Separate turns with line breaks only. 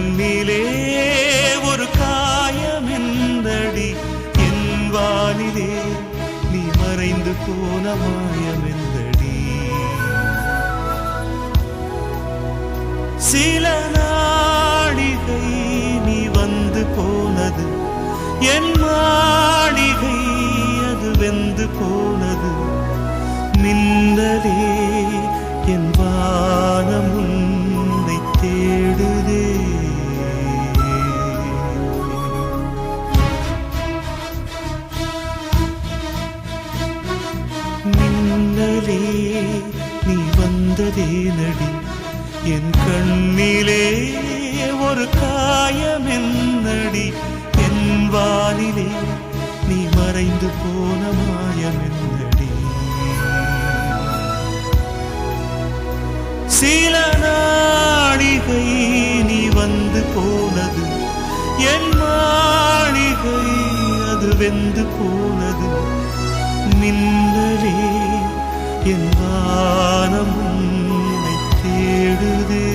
கண்ணிலே ஒரு காயமெந்தடி என் வானிலே நீ மறைந்து போன மாயமெந்தடி சில நாடிகை நீ வந்து போனது என் மாளிகை அது வெந்து போனது மின்னலே என் வானம் உன்னை தேடுதே மின்னலே நீ வந்ததே நடி என் கண்ணிலே ஒரு காயமென்னடி என் வானிலே நீ மறைந்து போன மாயமென்னடி சில நாடிகை நீ வந்து போனது என் மாளிகை அது வெந்து போனது மின்னலே என் வானம் உன்னை தேடுதே